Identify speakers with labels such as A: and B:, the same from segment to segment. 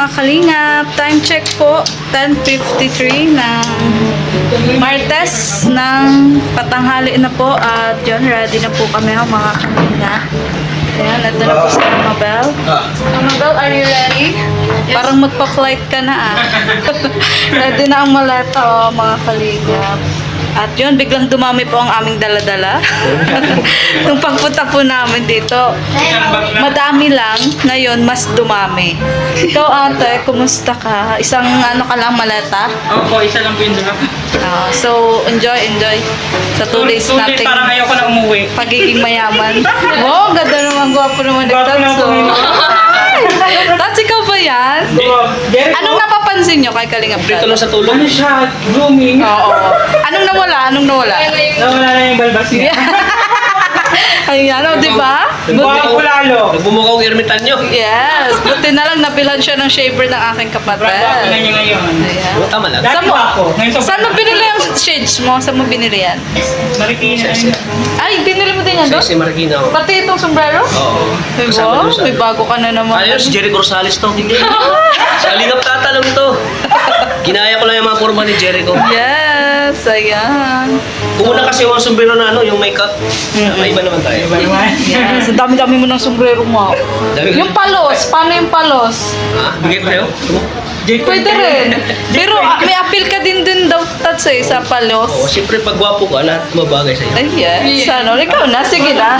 A: mga kalingap. Time check po, 10:53 ng Martes ng patanghali na po. At yun, ready na po kami mga kalingap. Ayan, ito na po si Amabel. Amabel, are you ready? Yes. Parang magpa-flight ka na Ready na ang maleta mga kalingap. At yun, biglang dumami po ang aming dala-dala. Nung pagpunta po namin dito, madami lang. Ngayon, mas dumami. Ikaw, ate, kumusta ka? Isang ka lang maleta?
B: Opo, isa lang po yung dala.
A: So, enjoy. Sa 2 days natin.
B: Parang ayaw ko na umuwi.
A: Pagiging mayaman. Wow, ganda naman. Gwapo naman nagtatso. Tats, ikaw ba yan? Anong napapansin nyo kay Kalingap?
B: Dito lang sa tulong. Ano siya? Blooming.
A: Oo. Anong nawala?
B: Nawala na yung balbas niya.
A: Ayan, di ba?
B: Gwapo lalo.
C: Nagbumukhang ermitanyo.
A: Yes. Buti na lang nabilhan siya ng shaver ng aking kapatid.
B: Gwapo na niya ngayon.
A: Ayan.
C: Oo, tama lang.
B: Dati pa ako.
A: Saan mo binili yung shades mo? Saan mo binili yan?
B: Marikina.
A: Ay, binili mo din yan doon?
C: Si Marikina.
A: Pati itong sombrero?
C: Oo.
A: May
C: Kasama doon sa-
A: may bago ka na naman.
C: Ayun, si Jericho Rosales to. Hindi. Sa Kalingap tatalong to. Ginaya ko lang yung mga forma ni Jericho.
A: Yes, ayan.
C: Kumuna kasi yung sombrero na yung makeup. Iba naman tayo.
B: Iba naman.
A: Yes, ang dami-dami mo ng sombrero mo.
C: Dami-
A: Yung palos, paano yung palos?
C: Ha? Bigay ko sa'yo?
A: Pwede rin. Pero may appeal ka din daw tats sa palos.
C: Oo, siyempre pag gwapo ka, lahat mabagay sa'yo.
A: Ay, yes. Ano? Ikaw na. Sige na.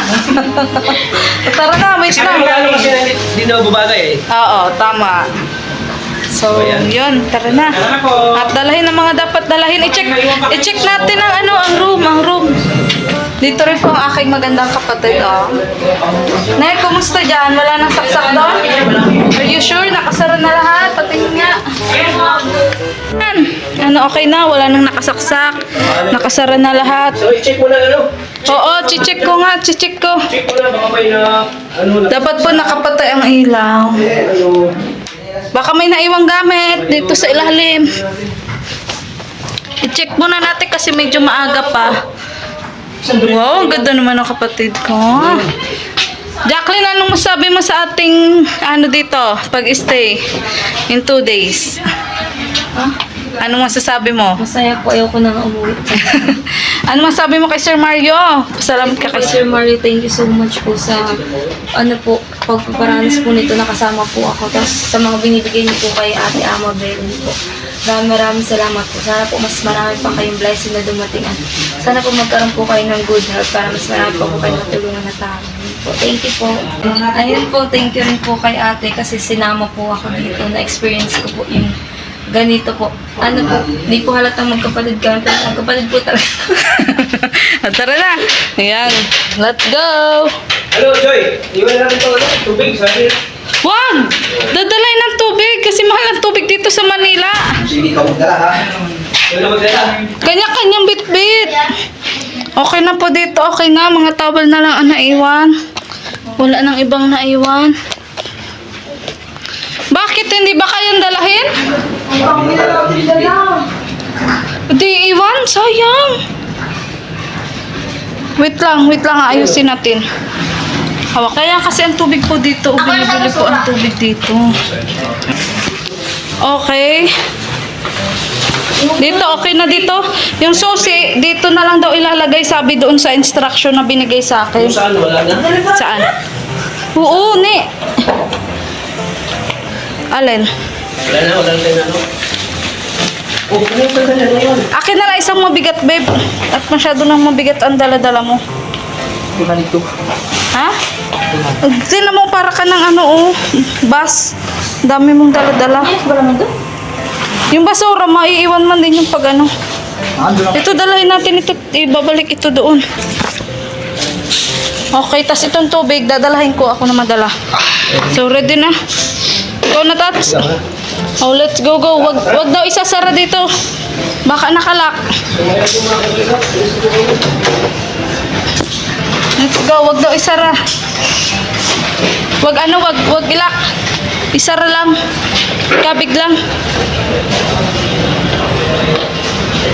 A: Tara na, wait
C: Siyempre
A: lang.
C: magkano kasi hindi na babagay eh.
A: Oo, tama. So,
C: Ayan.
A: yun. Tara na.
B: Tara po.
A: At dalahin ang mga dapat dalahin. I-check natin ang room. Dito rin po ang aking magandang kapatid, Nay, kumusta dyan? Wala nang saksak doon? Are you sure? Nakasara na lahat? Patingin nga. Yan. Okay na? Wala nang nakasaksak. Nakasara na lahat.
C: So, i-check mo na
A: Oo, check ko nga. Check ko.
C: Check mo na, baka may
A: Dapat po nakapatay ang ilaw. Baka may naiwang gamit dito sa ilalim. I-check muna natin kasi medyo maaga pa. Wow, ang ganda naman ng kapatid ko. Jacqueline, anong masabi mo sa ating dito, pag-stay in 2 days? Anong masasabi mo?
D: Masaya po, ayoko nang umuwi.
A: Anong masabi mo kay Sir Mario? Pasalamat ka kay Sir
D: Sir Mario, thank you so much po sa pagpaparanas po nito, nakasama po ako. Tapos sa mga binibigay niyo po kay Ate Amabel po. Maraming salamat po. Sana po mas marami pa kayong blessing na dumating. Sana po magkaroon po kayo ng good health para mas marami pa po kayo matulungan na tao. Thank you po. Ayun po, thank you rin po kay ate kasi sinama po ako dito. Na-experience ko po yung ganito po. Hindi po halatang magkapatid kami, pero magkapatid po talaga.
A: Tara na. Ayan. Let's go.
C: Hello, Joy. Iwan natin ito. Tubig, sabi.
A: Wag! Dadalhin ng tubig kasi mahal ang tubig dito sa Manila.
C: Sige, ikaw magdala ha. Ikaw na magdala.
A: Kanya-kanyang bit-bit. Okay na po dito. Okay na. Mga towel na lang ang naiwan. Wala nang ibang naiwan. Bakit hindi ba kayang dalahin? Di iwan? Sayang. Wait lang. Ayusin natin. Hawak. Kaya kasi ang tubig po dito. Binibili po ang tubig dito. Okay. Dito, okay na dito. Yung susi, dito na lang daw ilalagay, sabi doon sa instruction na binigay sa akin.
C: Kung saan, wala na.
A: Saan? Oo, ni. Alin?
C: Wala na tayo Oh, ano yung sandali na yun?
A: Akin na lang isang mabigat, babe. At masyado nang mabigat ang dala-dala mo.
C: Di ba nito?
A: Ha? Tingnan mo para ka ng bus. Dami mong dala-dala. Yung basura, maiiwan man din yung pag Ito, dalahin natin ito. Ibabalik ito doon. Okay, tas itong tubig, dadalahin ko. Ako na madala. So, ready na. Go na, Tats. Oh, let's go. Wag daw isasara dito. Baka nakalak. Let's go. Wag daw isara. Wag ilak. Isara lang. Kabig lang.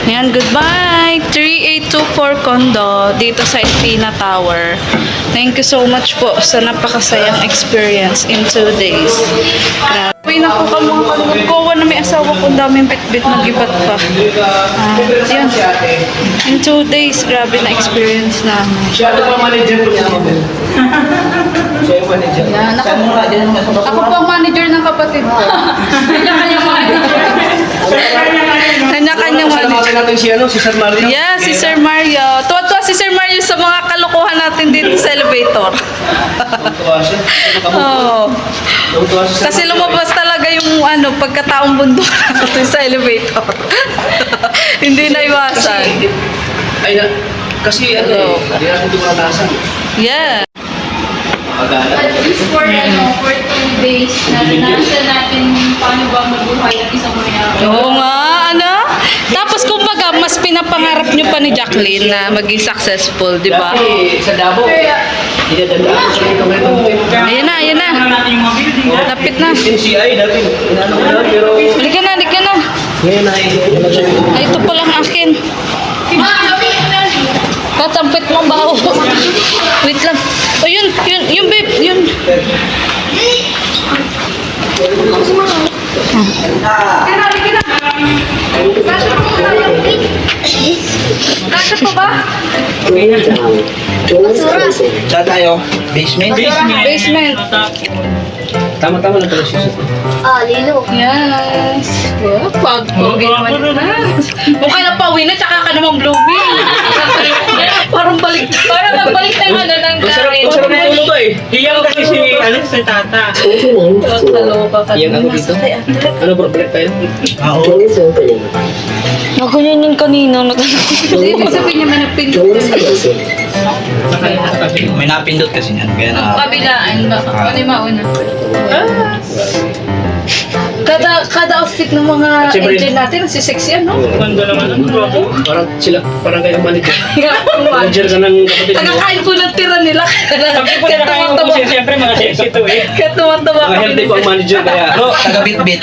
A: Yan, goodbye. 3824 condo dito sa Espina Tower. Thank you so much po sa napakasayang experience in 2 days. Grabe. Uwi na po ka mga kalungkowa na may asawa ko. Ang daming bit-bit na gibat pa. Yun. In 2 days, grabe na experience namin.
C: Siya ito pa manager ko niya. Siya yung manager.
A: Yan, ako po ang manager ng kapatid ko. Kanya-kanyang manager. Kanya-kanyang
C: Salamat
A: manager.
C: natin si Sir Mario.
A: Yeah, si Sir Mario. Tuwa-tuwa si Sir Mario sa mga kalokohan natin dito sa elevator.
C: Tuwa siya.
A: Oo.
C: Tuwa siya.
A: Kasi lumabas talaga yung pagkataong bundok natin sa elevator. Hindi na iwasan.
C: Ay, kasi hindi natin ito maranasan.
A: Yeah.
C: Pagala.
D: At least for 2 days, naranasan natin paano ba mabuhay ang isang mayaman.
A: Oo nga, Tapos kumbaga, mas pinapangarap nyo pa ni Jacqueline na maging successful, di ba?
C: Dati sa Davao, dinadandaan sa ito ngayon.
A: Ayan na.
B: Ano natin yung mga building natin.
A: Lapit na.
C: NCI dati, inano ko na, pero
A: Halika na.
C: ngayon ay
A: Ay, ito pa lang akin. Katsampit mo bao. Wait lang. O yun babe, yun. Kasha pa ba?
C: Saan tayo? Basement?
A: Basement.
C: Tama-tama lang pala siya.
D: Lilo.
A: Yes. Pag-pogi naman na. Mukha na pauwi na, tsaka ka namang blooming. Parang balik. Parang nagbalik tayo ng
C: Masarap ng ulo ko eh.
B: Hiyang kasi si tata.
A: Kaloka ka.
C: Iyang ako dito. Ano bro, balik tayo?
A: Naganyan yun kanina. Hindi mo sabihin niya may nagpindot.
C: May napindot kasi niyan. Kaya na...
A: Kabilaan ba? Ano yung mauna? Kada outfit ng mga
C: Siyempre.
A: agent natin, sexy ano?
B: Ganda naman.
C: Parang kayo manager. Manager ka ng kapatid mo.
A: Tagakain ko ng tira nila.
B: Pag po
A: Kaya
B: na kayo
A: tumataba.
B: kasi siyempre mga sexy to eh.
A: Kaya tumataba
C: Mga healthy po ang manager kaya...
E: Ano? Taga-bit-bit.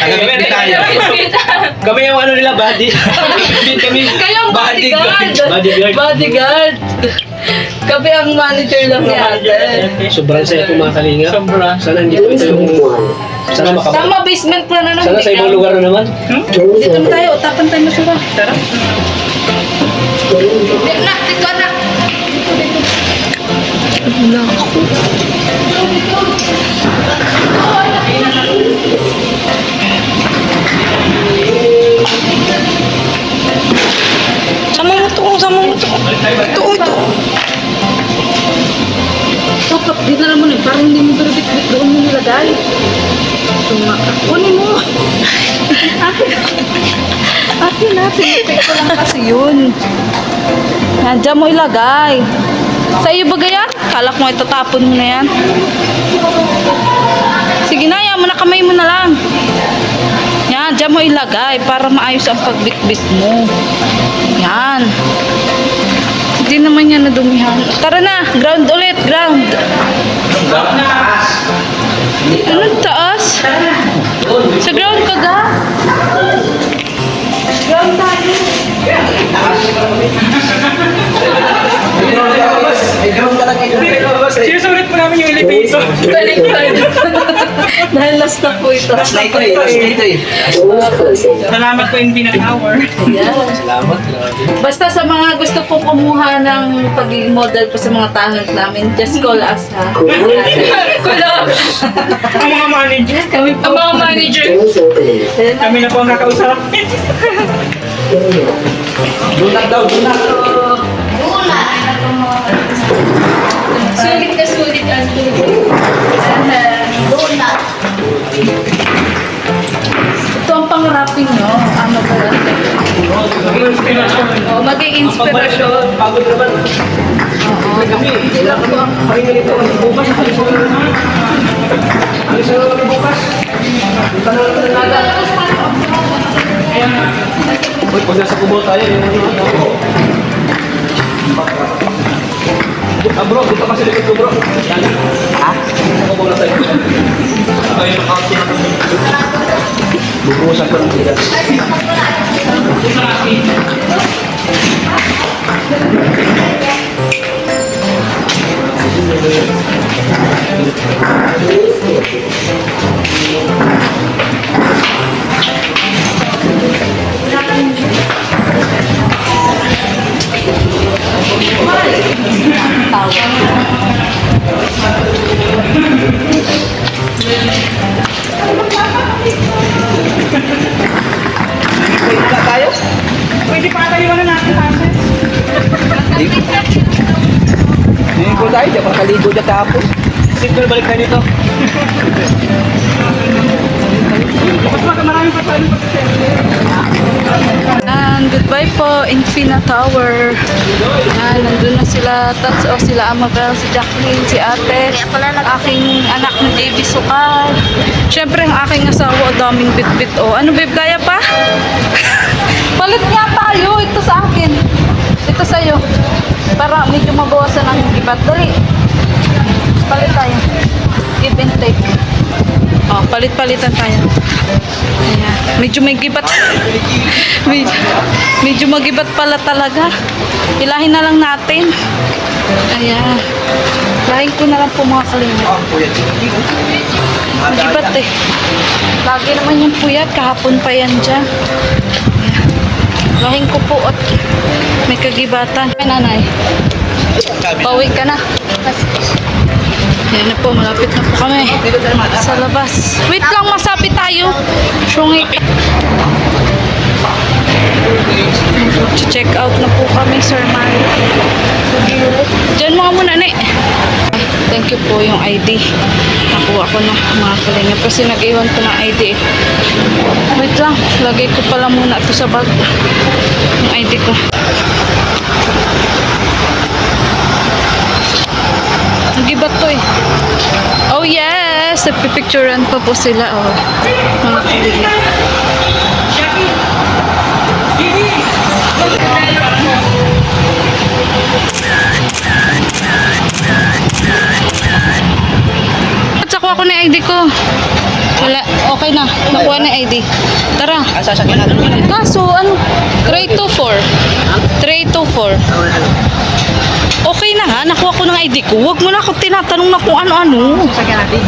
E: Taga-bit tayo.
C: Kami yung ano nila, body. Bit kami.
A: Kayo ang bodyguard.
C: Bodyguard.
A: Bodyguard. Kami ang manager lang ni ate.
C: Sobrang saya po mga kalinga.
B: Sobra.
C: Sana hindi po ito yung... Sana makapag...
A: Tama, basement plan na
C: Sana sa ibang lugar na naman.
A: Dito na tayo, utapan tayo masura.
B: Tara.
A: Dito na. Wala ako. Sama mo to. Ito. Dapat, di na naman parang hindi mo bit-bit doon mo nilagay. Kunin mo. Akin natin. Ipik ko lang kasi yun. Diyan mo ilagay. Sa iyo ba yan? Kala ko itatapon mo na yan. Sige na, yan mo na, kamay mo na lang. Yan, diyan mo ilagay para maayos ang pagbit-bit mo. Yan. Hindi naman yan nadumihan. Tara na, ground ulit, ground. Anong taas? Sa ground ka ga? Ground tayo.
B: Sinusulit po namin yung elevator.
A: Dahil last na po ito.
E: Last na ito eh.
B: Salamat po in Pinang Hour.
A: Yan.
C: Salamat.
A: Basta sa mga gusto pong kumuha ng pagiging model po sa mga talent namin, just call us ha. Call us.
B: Ang mga manager.
A: Kami po.
B: Ang mga manager. Kami na po ang kakausap.
E: Dunak daw, dunak.
D: Sulit ka sulit ang donut.
A: Ito ang pang-wrapping nyo. Ano ba yan? Oh, maging inspirasyon.
C: Pagod naman. Kami, hindi lang po. Pahinga nito kasi bukas. Alis na lang kami bukas. Uy, pag nasa kubo tayo, yung ano. Bro, dito kasi likod ko bro. Yan. Ha? Nasa kubo na tayo. Ayun, nakakasya na kami. Bubuhusan ko ng tigas.
E: Pwede na tayo?
B: Pwede pa tayo na natin kasi.
E: Hindi ko tayo, di ba nakaligo dyan tapos?
B: Siguro balik tayo dito. Mas marami pa tayo
A: And goodbye po, Infina Tower. Yan, nandun na sila, Tats, o sila Amabel, si Jacqueline, si ate, aking anak na JB Sukal. Siyempre, ang aking asawa, daming bit-bit. O, ano babe, kaya pa? Palit nga tayo, ito sa akin. Ito sa'yo. Para medyo mabawasan ang ibat. Dali. Palit tayo. Give and take. Oh, palit-palitan tayo. Ayan. Medyo may gibat. medyo magibat pala talaga. Ilahin na lang natin. Ayan. Lahin ko na lang po mga kalinga. Magibat eh. Lagi naman yung puyat. Kahapon pa yan dyan. Ayan. Lahin ko po at may kagibatan. Ay, nanay. Pauwi ka na. Yan na po, malapit na po kami sa labas. Wait lang, masabi tayo. Shungik. Check out na po kami, Sir Mario. Diyan mga muna, ne. Thank you po yung ID. Nakuha ko na, mga kalinga. Kasi nag-iwan ko ng ID eh. Wait lang, lagay ko pala muna ito sa bag. Yung ID ko. Nagibat to eh. Oh yes! Nagpipicturean pa po sila. Oh. Mga kalinga. Nakuha ko na yung ID ko. Wala, okay na. Nakuha na yung ID. Tara.
E: Sasakyan natin.
A: Kaso, ano? 324. 324. Okay na nga, nakuha ko ng ID ko. Huwag mo na ako tinatanong na kung ano-ano.
B: Sasakyan natin.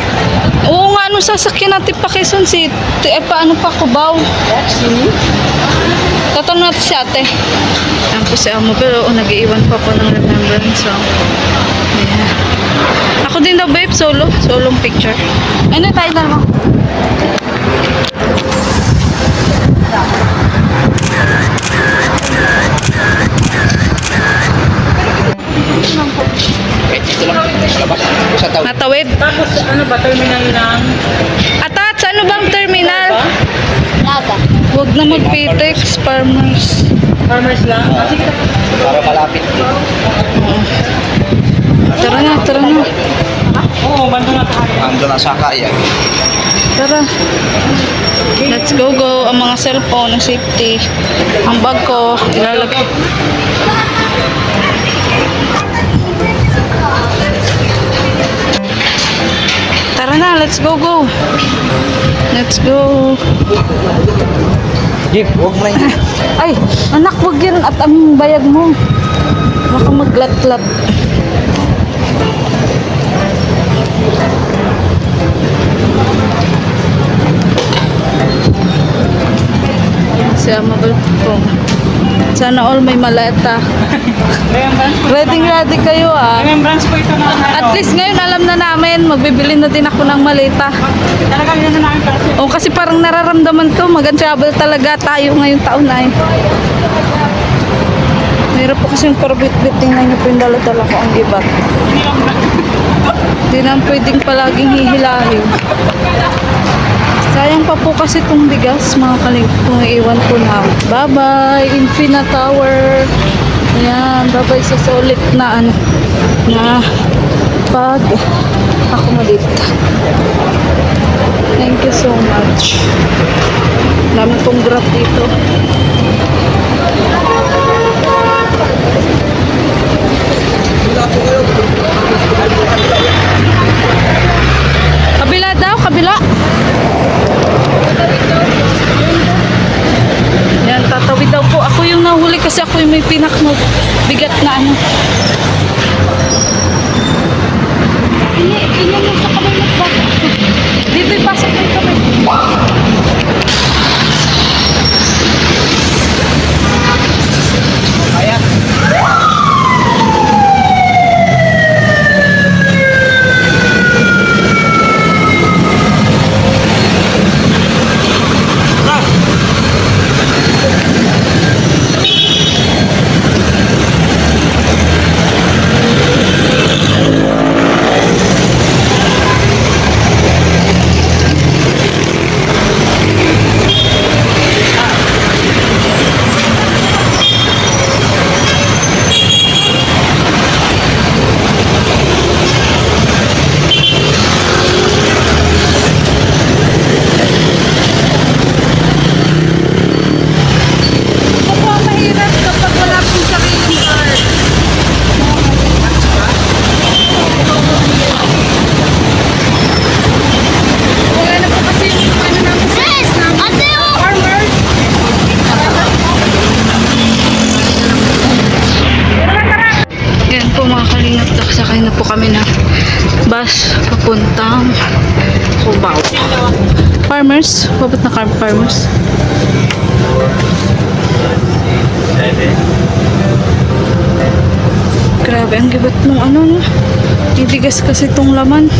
A: Oo nga, ano sasakyan natin pa Quezon City? Paano pa Cubao? Tatanong natin si ate. Ayan po si Amo, pero nag-iiwan pa po ng remembrance. So, yeah. Ako din daw babe, solong picture. Ano tayo na naman?
E: Wait, dito lang. Sa labas. Sa tao.
A: Natawid.
B: Tapos ano ba, terminal ng...
A: Atat, ano bang terminal? Huwag na mag-Pitex, farmers.
B: Farmers lang? Ah, sige.
E: Para malapit.
A: Tara na, tara na.
B: Oo, bando na tayo.
E: Ando na sa kaya.
A: Tara. Let's go. Ang mga cellphone, ang safety. Ang bag ko, ilalagay. Tara na, let's go. Let's go.
E: Jeep, huwag mo na yun.
A: Ay, anak, wag yan at ang bayag mo. Baka maglat-lat. Si Amabel po. Sana all may maleta. Ready kayo ah.
B: Remembrance po ito na
A: At least ngayon alam na namin, magbibili na din ako ng maleta.
B: Talagang yun na namin para sa...
A: O kasi parang nararamdaman ko, mag-travel talaga tayo ngayong taon na eh. Meron po kasi yung karbit-bit, tingnan niyo po yung dala-dala ko ang gibat. Hindi na pwedeng palaging hihilahin. Sayang pa po kasi itong bigas, mga kalig, kung iiwan ko na. Bye-bye, Infina Tower. Ayan, bye-bye sa solid na ano, na pag accommodate. Thank you so much. Dami pong grab dito. Kabila daw, kabila. Yan, tatawid daw po. Ako yung nahuli kasi ako yung may bigat na ano. Farmers? Babot na farmers? Grabe, ang gibat nung ano, no? Titigas kasi tong laman.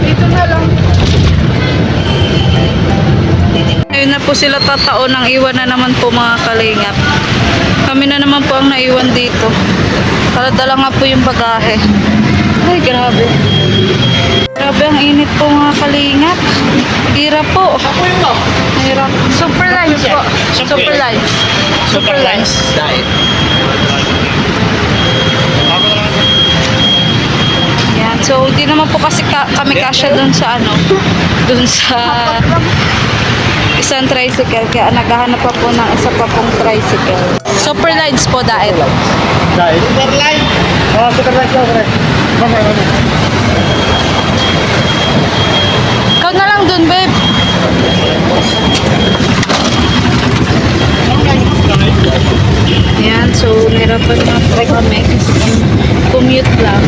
A: Dito na lang. Ayun na po sila tatao ng iwan na naman po mga kalingap. Kami na naman po ang naiwan dito. Dala nga po yung bagahe. Ay, grabe. Grabe, ang init po mga kalingap. Hirap po. Hirap. Super lunch po. Super lunch. Super lunch.
E: Diet.
A: Yan. So, hindi naman po kasi kami kasya dun sa ano. Dun sa isang tricycle. Kaya naghahanap pa po ng isa pa pong tricycle. Super lunch po dahil.
B: Superline. Oh, superline, superline.
A: Ikaw na lang dun, babe. Ayan, so nirapan na po kami kasi commute lang.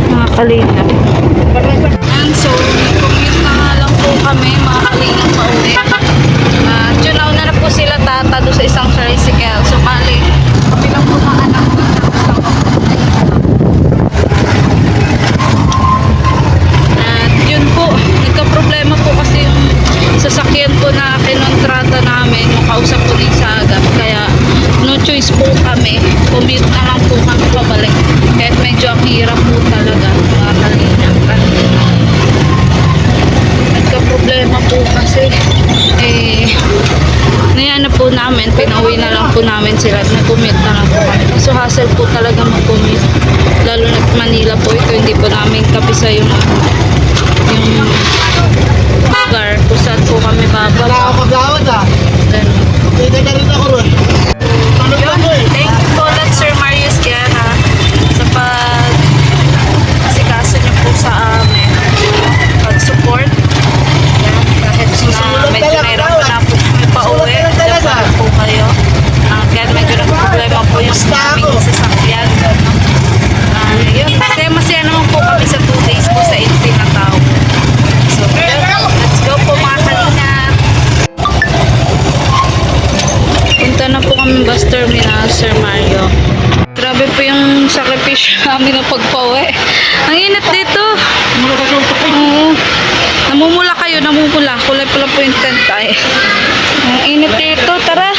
A: Mga kalingap. Ayan, so commute na nga lang po kami, mga kalingap pa ulit. Yun, nauna na po sila tata doon sa isang tricycle. So, bali, kami lang po mga anak ko. At yun po, nagka-problema po kasi yung sasakyan po na kinontrata namin, yung kausap po din sa agap. Kaya, no choice po kami. Commute na lang po kami pabalik. Kahit medyo ang hirap po talaga, mga kalingap. Nagka-problema po kasi, ngayon na po namin, pinauwi na lang po namin sila at nag-commute na lang po kami. So, hassle po talaga mag-commute. Lalo na Manila po ito, hindi po namin kapisa yung lugar kung saan po kami bababa.
B: Pagkawad ah.
A: Ganun.
B: Pwede ka rin ako ron.
A: Yun, thank you po ulit Sir Marius Kiana sa pag-asikaso niyo po sa amin. Pag-support. Yan, kahit na medyo nahirapan na po kami pa-uwi. Dapat po kayo. Kahit medyo nag-problema po yung aming sasakyan. Yun, masaya naman po kami sa 2 days po sa NC na tao. So, yun, let's go po mga kalingap. Punta na po kami bus terminal, Sir Mario. Grabe po yung sakripisyo namin na pagpa-uwi. Ang init dito. Oo. Namumula kayo, namumula. Kulay pala po yung tent ay. Ang init dito, tara.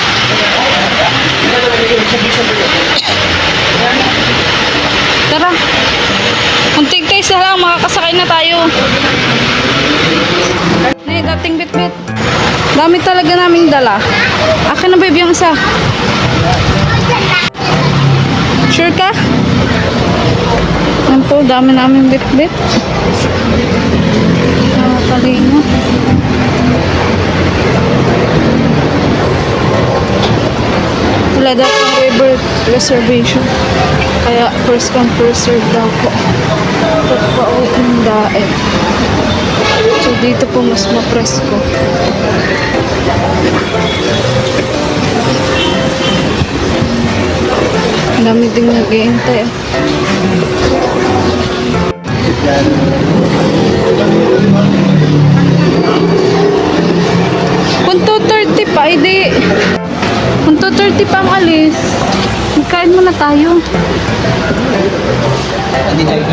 A: Tara. Kunting tayo lang, makakasakay na tayo. Dating bit-bit. Dami talaga naming dala. Akin na babe yung isa. Sure ka? Yan po, dami naming bit-bit. Nakakalina. Wala daw pong waiver reservation. Kaya first come first serve daw po. Pagpauwi ng daet. So dito po mas mapresko. Ang dami ding nag-iintay. Kung 2:30 pa, hindi. Kung 2:30 pa ang alis, kain muna tayo.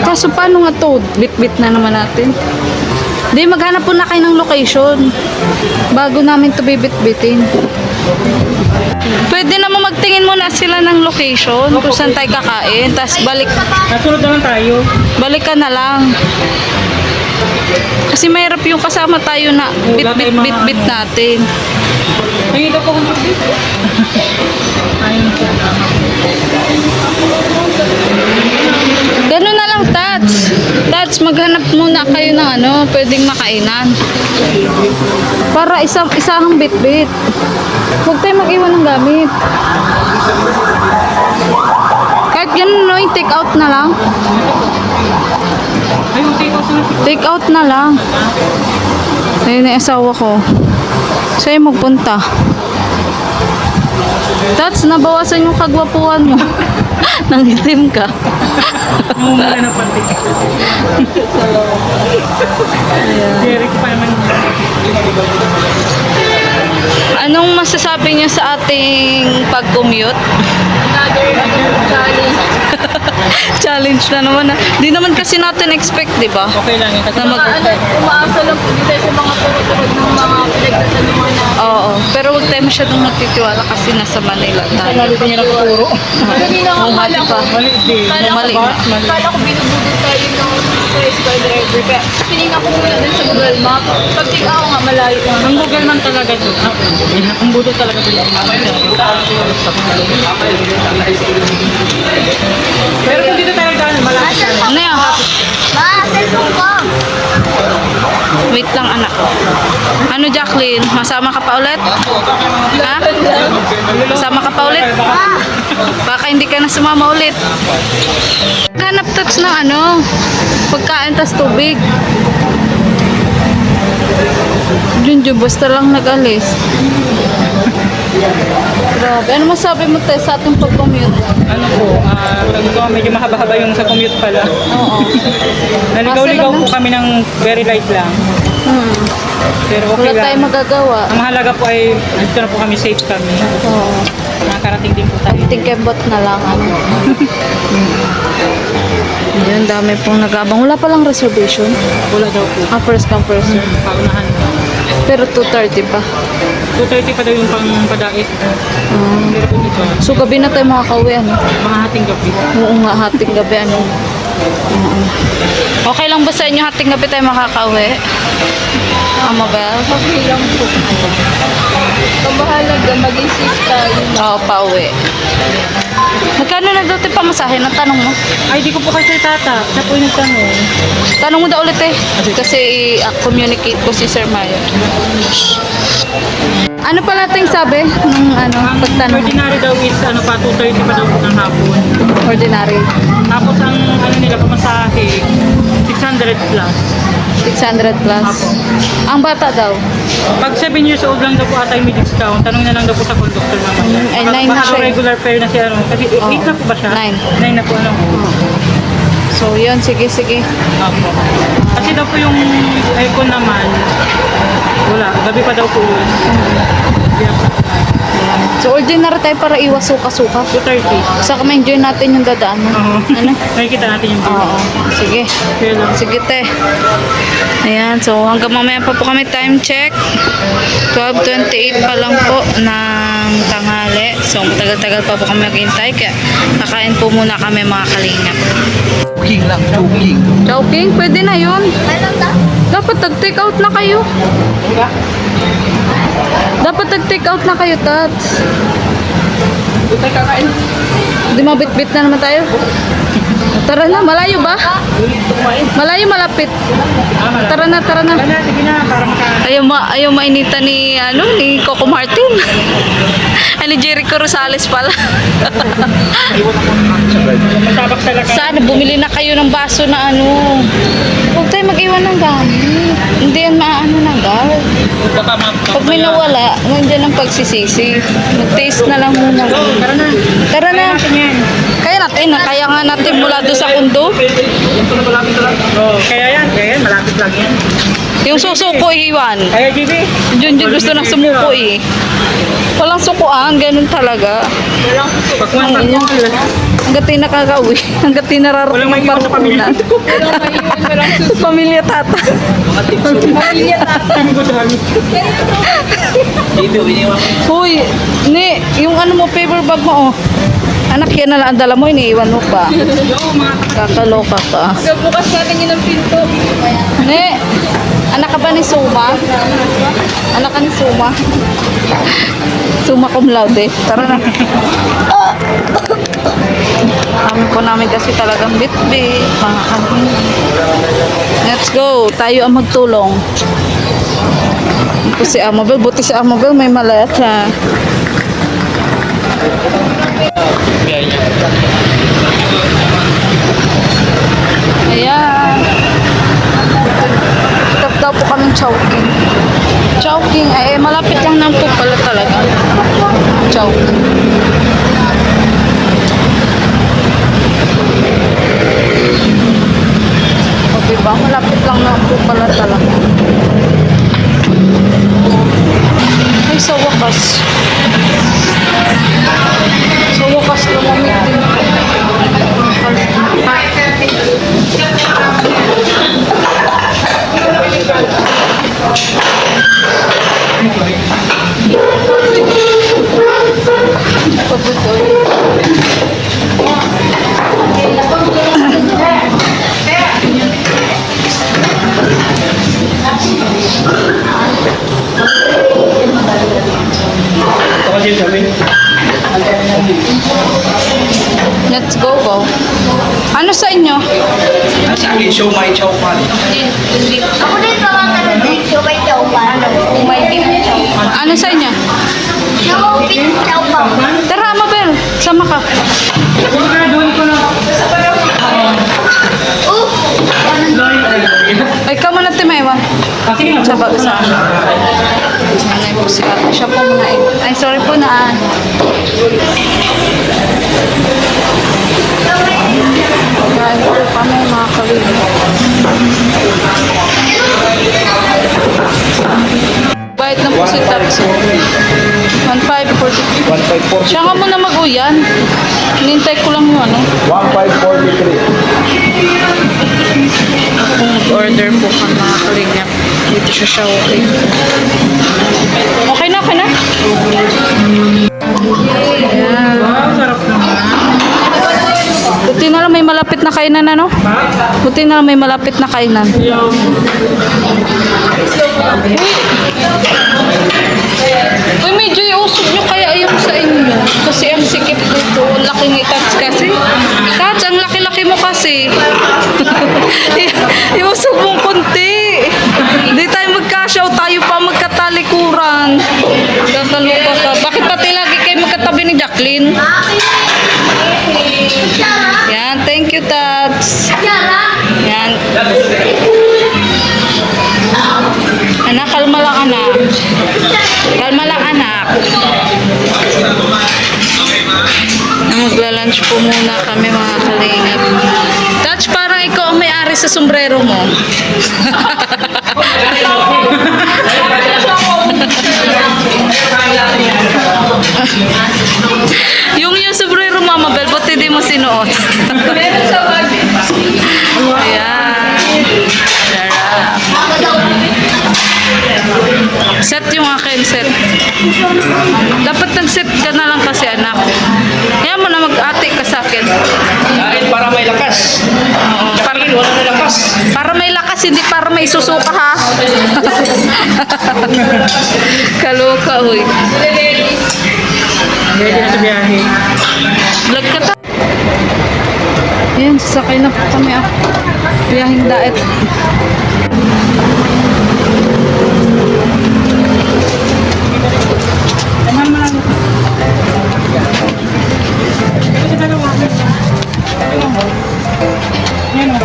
A: Kaso paano nga to? Bit-bit na naman natin. Hindi, maghanap po na kayo ng location bago namin to bibit-bitin. Pwede naman magtingin muna sila ng location kung saan tayo kakain. Tapos
B: Nasunod naman tayo.
A: balikan na lang. Kasi mahirap yung kasama tayo na bit-bit natin.
B: Nakita ko kung dito. Ayun po.
A: Ganun na lang, Tats. Tats, maghanap muna kayo ng ano, pwedeng makainan. Para isang bit-bit. Huwag tayo mag-iwan ng gamit. Kahit Yan no, yung take out na lang.
B: Ayun, take out na.
A: Take out na lang. Ayun na yung asawa ko. Sa'yo magpunta. Tats, nabawasan yung kagwapuan mo. Nangitim ka.
B: Mamumula na pati. Derek pa naman.
A: Anong masasabi niyo sa ating pag-commute? Challenge na naman. Di naman kasi natin expect, di ba?
B: Okay lang yun. Kasi
A: Na
D: Umaasa lang po dito sa mga turot-turot ng mga pinagtatanungan na.
A: Oo. Pero huwag tayo masyadong magtitiwala kasi nasa Manila tayo.
B: dito niya nakuturo.
D: Kanina nga
A: Mali
D: kala ko,
A: pa.
B: Maliit din.
A: Mali na.
D: kala ko binubudol tayo ng tricycle driver. Kaya tinignan ko muna din sa Google Map. Pagtiga ako nga malayo nga.
B: Ang Google man talaga doon. Ang budol talaga doon. Pero kung dito tayo daan, malaki siya.
A: Ano yan? Wait lang anak. Ano Jacqueline? Masama ka pa ulit? Ha? Masama ka pa ulit? Baka hindi ka na sumama ulit. Hanap touch ng ano? Pagkain tas tubig. Junjun, basta lang nag-alis. Grabe. Ano masabi mo tayo sa ating pag-commute?
B: Ano po, sabi ko, medyo mahaba-haba yung sa commute pala.
A: Oo.
B: Naligaw-ligaw po kami ng very light lang. Pero okay
A: Wala tayong
B: lang.
A: magagawa.
B: Ang mahalaga po ay dito na po kami, safe kami.
A: Oo.
B: Nakakarating din po tayo.
A: Tingkebot na lang. Ano. Yun, dami pong nagabang. Wala palang reservation.
B: Wala daw po.
A: First come, first serve.
B: Paunahan.
A: Pero 2:30 pa.
B: 2:30 pa daw yung pang padait. Pero po dito,
A: So, gabi na tayo makakauwi, ano?
B: mga hating gabi.
A: Oo nga, hating gabi, ano? Okay lang ba sa inyo hating gabi tayo makakauwi? Amabel?
D: Okay lang po. Kamahalaga, maging safe tayo.
A: Oo, pauwi. Magkano na daw tayo pamasahe? Tanong mo?
B: Ay, di ko po kasi tata. Siya po yung nagtanong.
A: Tanong mo daw ulit eh. Kasi communicate ko si Sir Mayo. Ano pala ating sabi nung pagtanong?
B: Ordinary daw is ano pa, 2:30 pa daw po ng hapon.
A: Ordinary.
B: Tapos ang ano nila, pamasahe, 600 plus.
A: 600 plus.
B: Apo.
A: Ang bata daw.
B: Pag 7 years old lang daw po ata yung may discount, tanong na lang daw po sa conductor naman.
A: Ay, 9 na siya eh.
B: regular fare na siya. Ano, kasi 8 na po ba siya?
A: 9.
B: 9 na po ano.
A: So, yun. Sige, sige.
B: Apo. Kasi daw po yung aircon naman, wala. Gabi pa daw po yun.
A: So, ordinary tayo para iwas suka-suka.
B: 2:30.
A: Saka ma-enjoy natin yung dadaan.
B: Oo.
A: Ano?
B: Nakikita natin yung view.
A: Oo. Sige.
B: Kaya lang.
A: Sige, te. Ayan. So, hanggang mamaya pa po kami time check. 12:28 pa lang po ng tanghali. So, matagal-tagal pa po kami maghintay. Kaya, kakain po muna kami mga kalingap.
E: King lang, joking.
A: Chowking, pwede na yun. Dapat nag-take out na kayo. Dapat nag-take out na kayo, Tats.
B: Tayo kakain.
A: Hindi mabit-bit na naman tayo. Tara na, malayo ba? Malayo, malapit. Tara na, tara na.
B: Sige na, sige na, para maka...
A: Ayaw mainita ni, ni Coco Martin. Ay, ni Jericho Rosales pala.
B: Masabak talaga.
A: Sana, bumili na kayo ng baso na Huwag tayo mag-iwan ng gamit. Hindi yan ng gamit.
B: Baka
A: Pag may nawala, nandiyan ang pagsisisi. Mag-taste na lang muna.
B: Tara na.
A: Tara na.
B: Natin yan.
A: Kaya nga natin mula doon sa kundo.
B: Oo, kaya yan, malapit lang yan.
A: Yung susuko, Iwan.
B: Kaya, GB.
A: Junjun gusto na sumuko eh. Walang sukuan, ganun talaga.
B: Pagkuhan
A: Ang hanggat tayo nakakauwi, hanggat tayo nararating
B: Walang maiiwan sa pamilya.
A: Pamilya tata.
B: Sabi ko sa kami.
E: Dito, iniwan ko.
A: Hoy, yung mo, paper bag mo, oh. Anak, yan na lang ang dala mo, iniiwan mo pa. Kakaloka ka.
D: Bukas natin yun ang pinto.
A: Anak ka ba ni Suma? Anak ka ni Suma? Suma cum laude. Tara na. Kami po namin kasi talagang bit-bit. Mga kami. Let's go. Tayo ang magtulong. Ito si Amabel. Buti si Amabel may malat ha.
E: Biyahe niya.
A: Ayan. Stop daw po kaming Chowking. Chowking, ay malapit lang naman po pala talaga. Chowking. Okay ba? Malapit lang naman po pala talaga. Ay, sa wakas. Sa wakas lumamig din po.
C: Ito kasi yung sabi.
A: Let's go. Ano sa inyo?
E: Sa akin, show my chow pan.
F: Ako din tawagan na din siya may taupan. May din taupan.
A: Ano sa inyo?
F: Namupit taupan.
A: Tara, Mabel. Sama ka. Ay, ka muna, Timaywa.
B: Kasi nga,
A: Sa nanay po si ate. Siya po muna eh. Ay, sorry po na. Kain po kami mga kawin. Bayad na po si Tatsu. 1,543.
C: 1,543.
A: Siya nga muna mag-uyan. Hinintay ko lang yung ano.
C: 1,543.
A: Order po ka mga kalingap. Dito siya okay. Okay na. Ayan.
B: wow, sarap naman.
A: Buti na lang may malapit na kainan ano? Buti na lang may malapit na kainan. Uy, medyo iusog nyo kaya yung sa inyo. Kasi ang sikip dito. Ang laki ni Tats kasi. Tats, ang laki-laki mo kasi. Iusog mong konti. Hindi tayo magkasyaw. Tayo pa magkatalikuran. Kakalupa ka. Bakit pati lagi kayo magkatabi ni Jacqueline? Yan, thank you, Tats. Yan. Anak, kalma lang, anak. Kalma lang, anak. Magla-lunch po muna kami, mga kalingap. Tats, parang ikaw ang may-ari sa sombrero mo. yung sombrero, Mama Bel, ba't hindi mo sinuot? Ayan. Sarap. Set yung akin, set. Dapat nag-set ka na lang kasi, anak. Kaya mo na mag-ate ka sa akin.
E: Dahil para may lakas. Para wala na lakas.
A: Para may lakas, hindi para may susuka, ha? Kaloka, uy.
B: Ready na sa biyahe.
A: Vlog ka ta. Ayan, sasakay na po kami, ah. Biyahing daet.
B: Taman mo lang. Kasi dalawa. Yan o.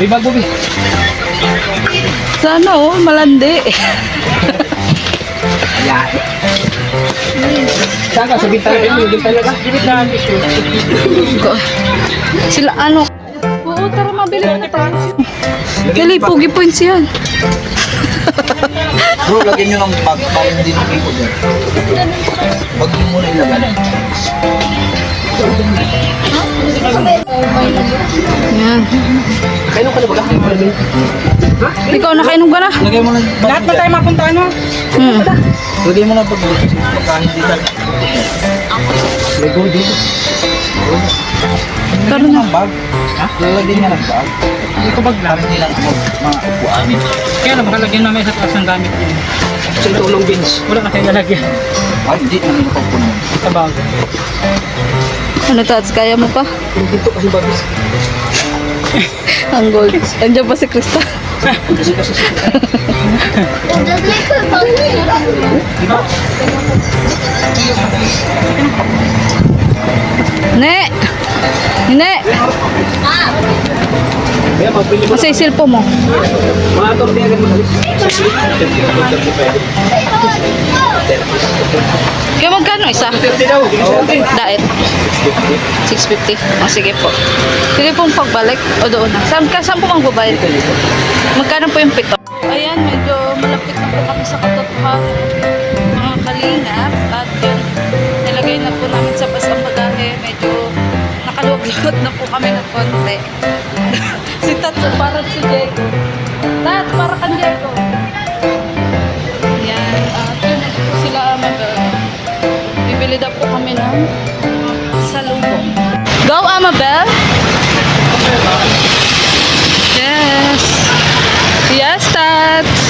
E: May bago, Bi.
A: Sana, oh, malandi.
E: Saan ka? Sa bintana. Bintana ka?
A: Sila, ano? Oo, tara, mabili na tayo. Kali, pogi points yan.
E: Bro, lagyan nyo ng bag para hindi na ikot yan. Bag mo muna ilagay.
A: Yan.
E: Kailan ka na baga?
A: Ikaw, nakainom ka na?
E: Lagay mo na bag.
B: Lahat ba tayo mapunta ano?
E: Lagay mo na bag. Baka hindi ka. Lego dito.
A: Tara na.
E: Ng bag. Lalagyan niya ng bag.
B: Hindi ko bag lang.
E: Para hindi lang mga upuan.
B: Kaya lang makalagyan namin sa taas ng gamit yun.
E: Sa tulong bins.
B: Wala kasi lalagyan
E: Ay, hindi. Hindi ko puno.
B: sa bag.
A: Ano Tats, kaya mo pa?
E: Dito kasi babis.
A: Ang gold. Andiyan pa si Krista.
E: Kasi
A: Ne! Ne!
C: Kaya mabili mo.
A: Masa isilpo mo.
C: Mga tortilla ka mo.
A: Kaya magkano isa?
C: 50 daw.
A: Diet. 650. O sige po. Sige pong pagbalik. O doon na. Saan po magbabayad? Magkano po yung pito? Ayan, medyo malapit na po kami sa katotohanan. Mga kalingap. At yun, nilagay na po namin sa basang bagahe. Medyo nakaluwag-luwag na po kami ng konti. Si Tatso parang si Diego. Tat, para kang Diego. Yan. At yun, ito po sila Amabel. Bibili daw po kami ng salubong. Go, Amabel! Yes! Yes, Tats!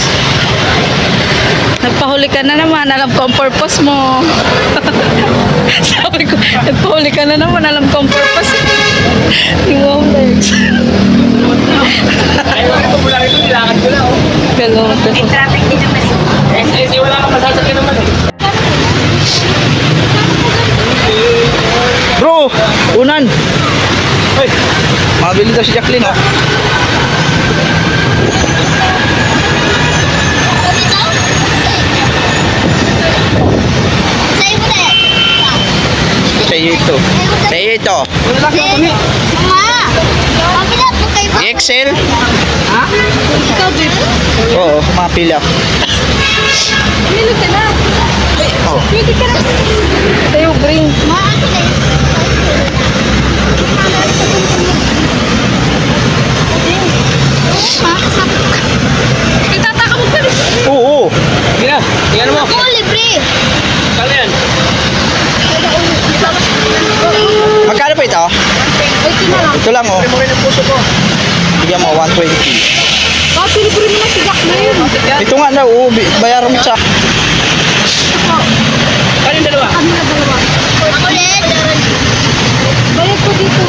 A: Nagpahuli ka na naman. Alam ko ang purpose mo. Sabi ko, nagpahuli ka na naman. Alam ko ang purpose mo. Yung legs.
C: Ay, wala ko mula ito. Nilakad ko na.
A: Galong.
F: Traffic din naman.
C: Eh, wala kang masasakyan naman eh.
E: bro, unan. Hoy, mabili daw si Jacqueline oh.
F: Sa'yo mo na yan.
E: Sa'yo ito. Sa'yo ito.
F: Ma! Pamila po kayo ba?
E: XL?
F: Ikaw, babe.
E: Oo, mapila.
F: Pamili ka na.
E: Oh.
F: Pwede ka na.
A: Tayo, green.
F: Ma, ako na yun. Ma, kasama ka. Itataka mo pa rin.
E: Oo.
C: Sige na. Tingnan mo.
F: Ako, libre.
C: Kala yan.
E: Magkano pa ito? Ito lang oh.
C: Mo rin ang puso ko.
E: Bigyan mo 120.
F: Pili-pili mo na si Jacqueline.
E: Ito nga na, oo, bayaran mo siya.
C: Kala yung dalawa.
F: Kami na dalawa. Ako ulit. Bayad ko dito.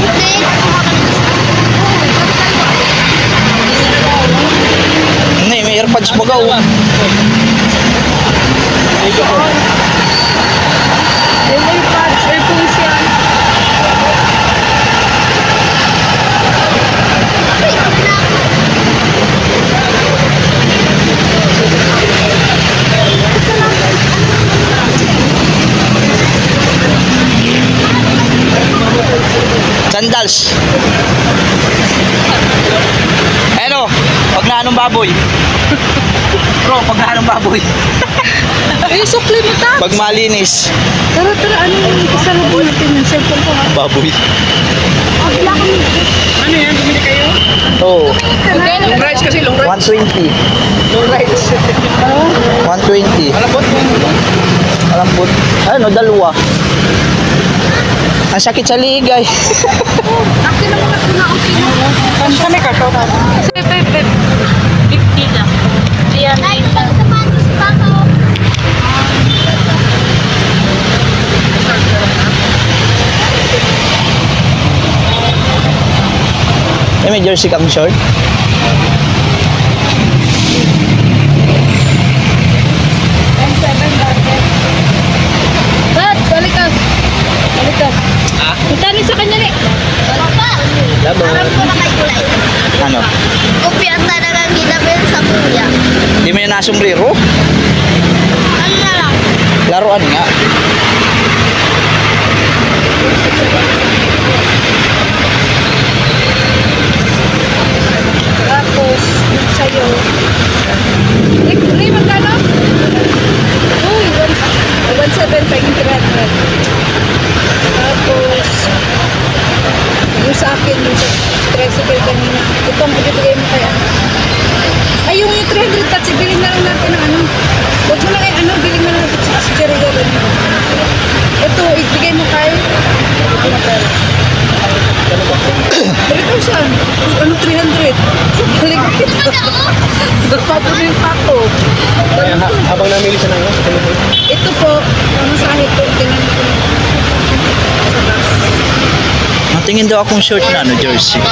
F: Okay.
E: Hindi, may airpods baga oh. Sandals. Ano? Pag naanong baboy. Bro, pag naanong baboy.
A: Eh, sukli mo ta.
E: Pag malinis.
A: Tara, ano yung isalubong natin yung cellphone ko ha?
E: Baboy.
C: Ano yan? Bumili kayo?
E: Oo.
C: Long rides kasi, long rides.
E: 120.
C: Long rides.
E: 120.
C: Malambot.
E: Malambot. Ano, dalawa. Ang sakit sa ligay.
B: Kami karto.
A: 50 lang.
F: Ay, sapatos pa ako.
E: May jersey kang short.
A: Tat, balik ka. Balik ka. Magkano sa kanya ni?
F: Papa,
E: Labo.
F: alam ko na kayo kulay.
E: Ano?
F: Kopya talaga ginabel sa kuya.
E: Di mo yung nasumbrero?
F: Ano na lang?
E: Laruan nga.
A: Tapos, yung sa'yo. Ray, magkano? Uy, 1.7 pa yung 300. Tapos, yung sa akin, yung sa tricycle kanina. Ito ang ibibigay mo kaya. Ay, yung 300 touch, bilhin na lang natin ng ano. Huwag mo lang ano, bilhin mo lang natin sa Jerry Gavin. Ito, ibigay mo kay. 3,000. Ano 300? Balik kita. Nagpapulil pa ako.
C: Habang namili siya ng
A: Ito po, ang masahe ko, tingnan ko.
E: Tingin daw akong short na ano, jersey.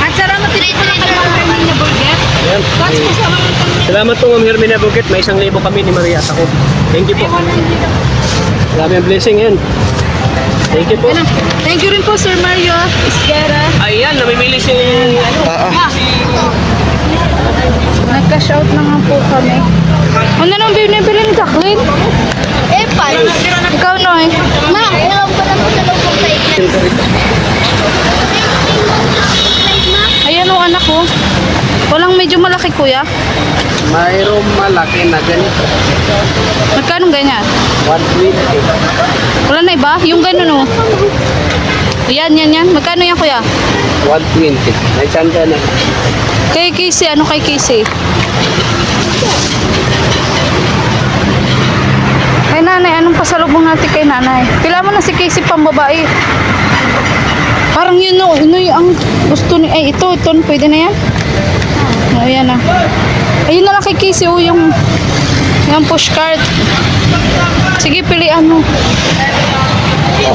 A: At salamat din po na kayo mga Herminia Burger. Tapos po sa mga
B: Salamat po, Ma'am Hermina Bukit. May 1,000 kami ni Maria sa ko. Thank you po. Marami ang blessing yan. Thank you po.
A: Thank you rin po, Sir Mario Isguera.
B: Ayan, namimili si...
A: Nag-cash out na nga po kami. Ano nang binibili ni Jacqueline?
F: Eh, paano?
A: Ikaw, Noy.
F: Ma, alam ko na po sa loob ng plate.
A: Ayan o, anak ko. Walang medyo malaki, kuya.
B: Mayroong malaki na ganito.
A: Magkano ganyan?
B: 120.
A: Wala na iba? Yung ganun o. Yan. Magkano yan, kuya?
B: 120. May sanda na.
A: Kay Casey, ano kay Casey? Kay nanay, anong pasalubong natin kay nanay? Pila mo na si Casey pang babae. Parang yun o, ang gusto ni, ay ito, pwede na yan? Ayan na. Ayun na lang kay Casey o, yung pushcart. Sige, pilian mo.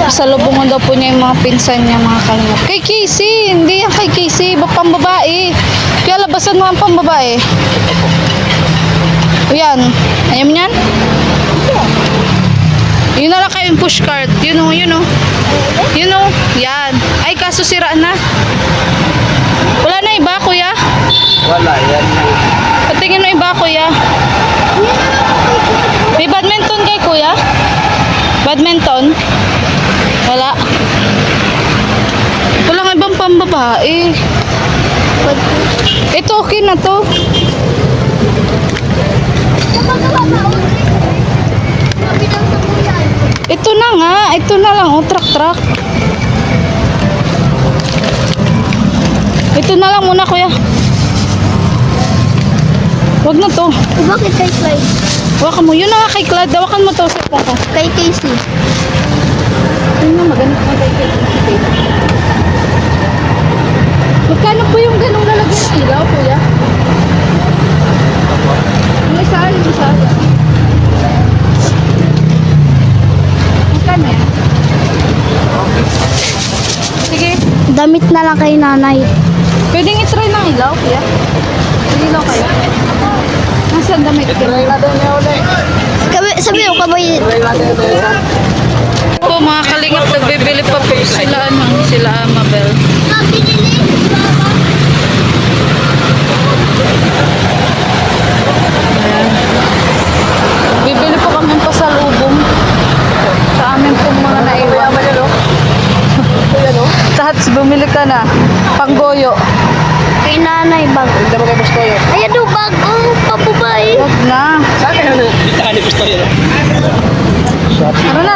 A: Pasalubungan daw po niya yung mga pinsan niya, mga kalingap. Kay Casey, hindi yan kay Casey, pang babae. Kaya labasan mo ang pang babae. O yan, ayaw mo yan? Yun na lang kayo yung pushcart. Yun o. Yan. Ay, kaso siraan na. Wala na iba, kuya?
B: Wala, yan.
A: Patingin mo iba, kuya. May badminton kay kuya? Badminton? Wala. Walang ibang pambabae. Ito okay na to. Ito na nga. Ito na lang. Oh, truck. Ito na lang muna, kuya. Wag na to.
F: Bakit kay Clyde?
A: Hawakan mo. Yun na nga kay Claude. Hawakan mo to. Sipon ko.
F: Kay Casey.
A: Yun na, maganda ka kay Casey. Magkano po yung ganong lalagyan ng ilaw, kuya? Yung isa. Magkano yan? Sige.
F: Damit na lang kay nanay.
A: Pwedeng itry ng ilaw, kuya? Ilaw kayo? Nasaan damit ka?
F: Sabi ko, kabay.
A: Po, mga kalingap, nagbibili pa po sila Amabel. Ayan. Bibili po kami pasalubong sa amin pong mga naiwan. Tats, bumili ka na. Panggoyo.
F: Kay nanay, bag.
B: Hindi mo kayo gusto yun.
F: Ayan o, bag. Oh, papabay.
A: Huwag na.
B: Saan kayo na? Dito ka ni gusto yun.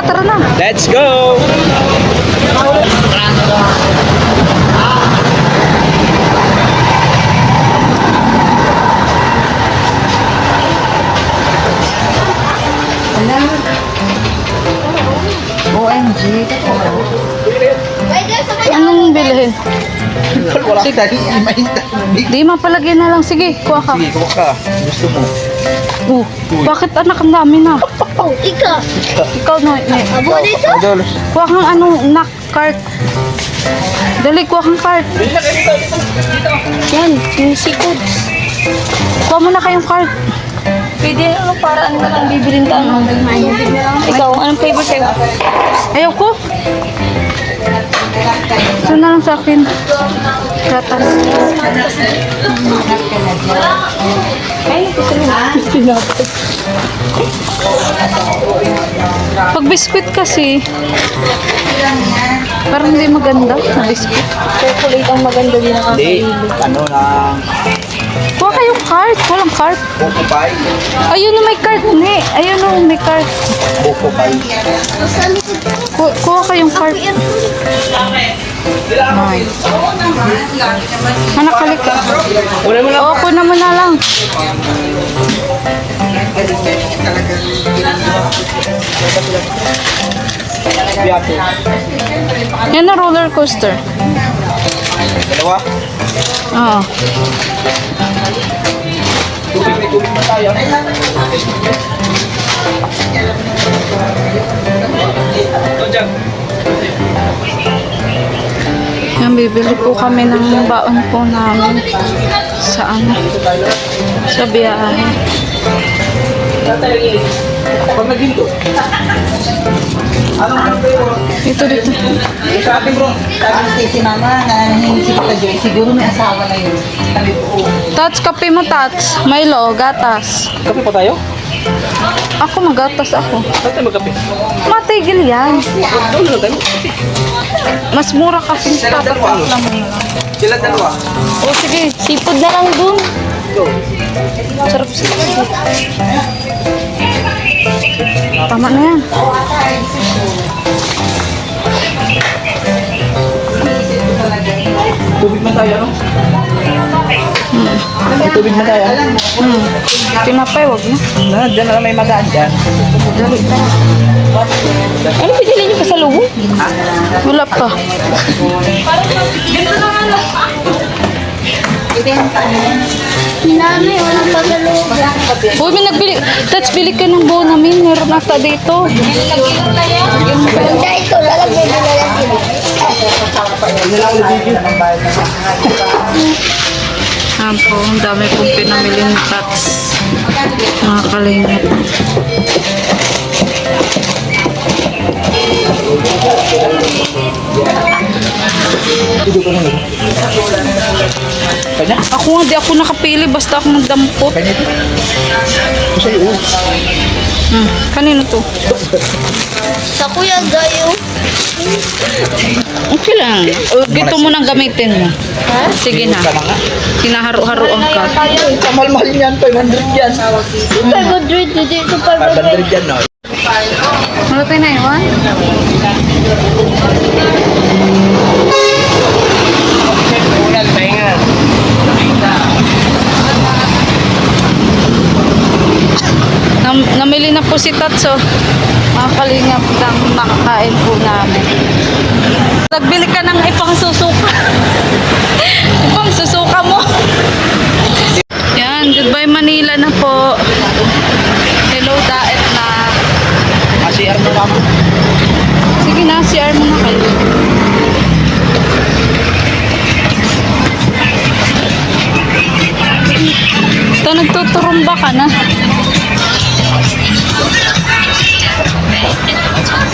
A: Tara na.
B: Let's go!
E: OMG.
A: Anong bilhin?
E: Wala ka dahil mainta.
A: Di mapalagay na lang. Sige, kuha ka.
E: Sige, kuha ka. Gusto mo.
A: Bakit anak ang dami na?
F: Oh, ika.
A: Ikaw na.
F: Abo dito?
E: Adolos.
A: Kuha kang cart. Dali, kuha kang cart.
F: Yan, yung sikots.
A: Kuha mo na kayong cart.
D: Pwede ano para ano lang bibilin ka ano. Ikaw, anong flavor sa'yo?
A: Ayaw ko. Ito na lang sa akin. Gatas. Pag biskuit kasi, parang hindi maganda na biskuit.
D: Chocolate ang maganda din ang
E: Hindi. Ano lang.
A: Kuha kayong cart. Walang cart.
E: Buko pie.
A: Ayun na may cart. Ni. Ayun na may cart.
E: Buko pie.
A: Kuha kayong cart. Anak, halika.
B: Una mo lang.
A: Oo, kuna mo na lang.
E: Biyate.
A: Yan na roller coaster.
E: Dalawa.
A: Oo.
E: Tubig na tayo.
B: Ito dyan.
A: Yan, bibili po kami ng baon po namin sa ano, sa biyahe.
E: Pag naghinto.
A: Dito, dito.
E: Sa atin bro, sabi si mama na hindi si Tita Joy, siguro may asawa na yun. Sabi ko,
A: Tats, kape mo, Tats. Milo, gatas.
B: Kape pa tayo?
A: Ako, magatas ako.
B: Saan tayo magkape?
A: Matigil yan.
B: Doon na lang tayo.
A: Mas mura kasi papatak lang mo.
E: sila dalawa.
A: O sige, sipod na lang dun. Sarap sipod. Tama na yan.
E: Tubig man tayo, no? May tubig man tayo.
A: Tinapay, wag na.
E: Diyan na lang may magaan dyan.
A: Dali na. Ano pinili niyo pa sa lubong? Wala pa.
F: Hinami, walang pagalo.
A: Uy, may nagbili. Tats, bili ka ng buo namin. Meron nata dito.
F: Banda ito, lalagay na lalagay.
A: Ayan po, ang dami pong pinamili ng Tats. Mga kalingap.
E: Kanya?
A: Ako nga, di ako nakapili. Basta ako magdampot.
E: Kanya ito? Kasi yun.
A: Kanino to?
F: Sa kuya gayo.
A: Okay lang. O, gito mo nang gamitin mo. Sige na.
E: Tama nga.
A: Hinaharu-haruan ka.
E: Kamal-mahal niyan, 500 yan.
F: 500, hindi ito
E: 500 yan, no?
A: Wala tayo na iwan? Namili na po si Tatso. Mga kalingap ng nakakain po namin. Nagbili ka ng ipang susuka. Ipang susuka mo. Yan, goodbye Manila na po. Hello, daet na.
E: CR mo mama.
A: Sige na, CR mo na kayo. Ito, nagtuturumba ka na.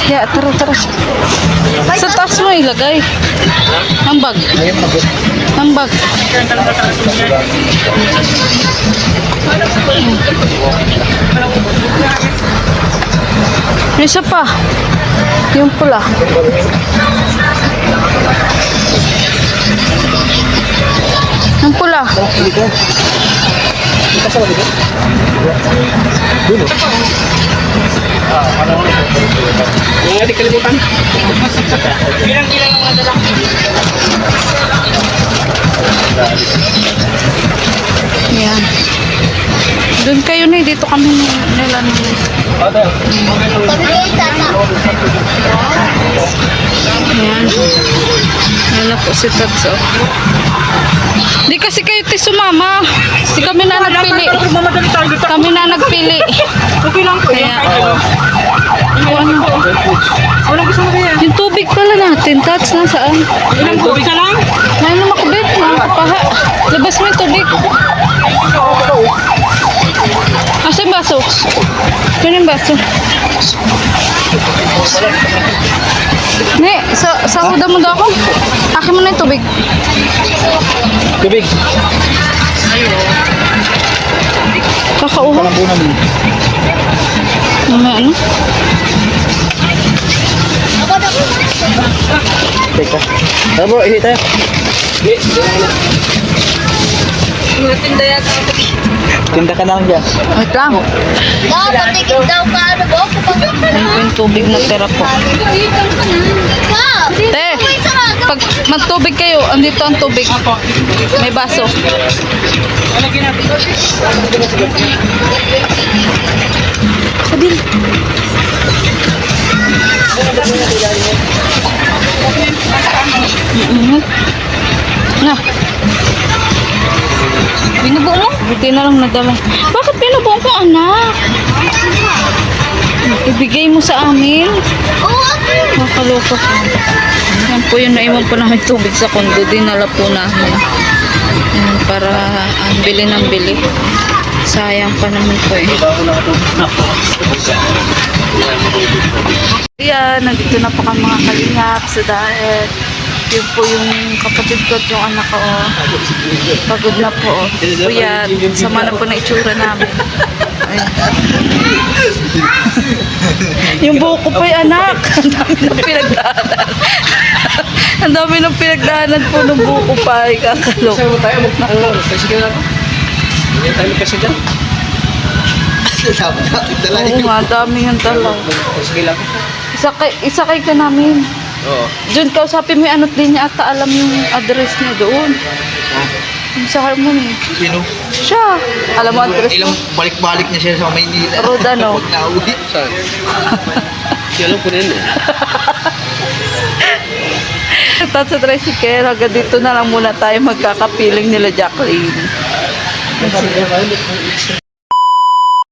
A: Ya, tara, tara. Sa taas mo ilagay. Hambag.
E: Ayun, mabot.
A: Hambag. May isa pa. Yung pula. Yung pula.
E: Dito. Dito sa dito. Dulo.
B: Yung nga di kalimutan.
A: Yan. Doon kayo na, dito kami nila.
B: Ate.
F: Pagkita na.
A: Yan. Yan na po si Tatso. Di kasi kayo sumama. Di kami na nagpili. Kami na nagpili.
B: Okay lang po.
A: Kaya, ano? Yung tubig pala natin, Tats, nasaan?
B: Ilang tubig ka lang?
A: May naman makabit, makakapaha. Labas mo yung tubig. Asa yung baso? Kano yung baso? Ne, sahuda mo daw ako. Akin mo na yung tubig.
B: Tubig.
A: Kakauha.
E: Kalambunan mo.
A: May ano?
E: Teka. Tara bro, ihi tayo. Tinda ka na lang dyan.
A: Wait lang.
F: Daw, patigil daw ka. Ano ba?
A: Ayun po yung tubig na tira po.
F: Pa!
A: Te, pag magtubig kayo, andito ang tubig. May baso. Sabil. Na. Binubuo mo? Buti na lang nadala. Bakit binubuo ko, anak? Ibigay mo sa amin.
F: Oo, ate.
A: Makaloka po. Yan po yung naiwan po namin tubig sa kondo. Dinala po namin. Yan, para bili ng bili. Sayang pa naman po eh. Yan, nandito na po kami mga kalingap sa diet. Yun po yung kapatid ko at yung anak ko. Oh. Pagod na po. Oh. Kuya, sama na po na itsura namin. Ayan. Yung buhok ko po yung anak. Ang dami ng pinagdaanan. Ang dami ng pinagdaanan po ng buhok ko pa. Ikakalok.
B: Saan mo tayo? Kasi kaya na ako. Hindi tayo magkasi dyan.
E: Sabi natin dala
A: Oo nga, dami yung talaw.
B: Sige lang.
A: Isakay ka namin.
B: Oo.
A: Diyon, kausapin mo yung anot din niya at alam yung address niya doon. Yung sa Harmony.
E: Sino?
A: Siya. Alam mo address mo?
E: Ilang balik-balik niya siya sa Maynila.
A: Road ano?
E: Pag nauwi.
B: Saan? Hindi alam ko rin eh.
A: Tapos sa tricycle, hanggang dito na lang muna tayo magkakapiling nila Jacqueline.